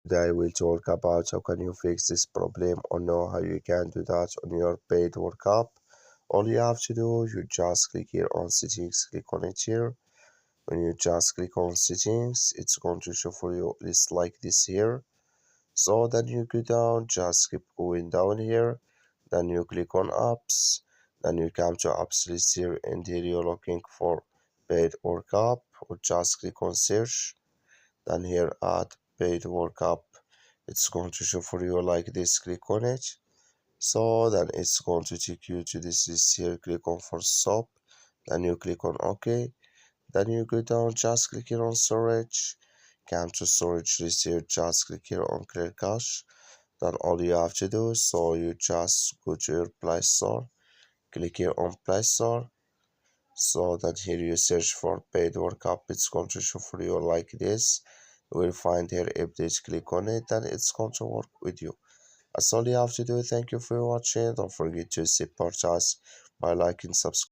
Today we'll talk about how can you fix this problem or know how you can do that on your paid workup. All you have to do, you just click here on settings, click on it here. When you just click on settings, it's going to show for you list like this here. So then you go down, just keep going down here. Then you click on apps. Then you come to apps list here, and here you're looking for paid workup, or just click on search. Then here add paid workup, it's going to show for you like this. Click on it. So then it's going to take you to this list here. Click on for stop. Then you click on OK. Then you go down, just click here on storage. Come to storage list here, just click here on clear cache. Then all you have to do, so you just go to your Play Store, click here on Play Store. So then here you search for paid workup, it's going to show for you like this. You will find here update, click on it, and it's going to work with you. That's all you have to do. Thank you for watching. Don't forget to support us by liking, subscribe.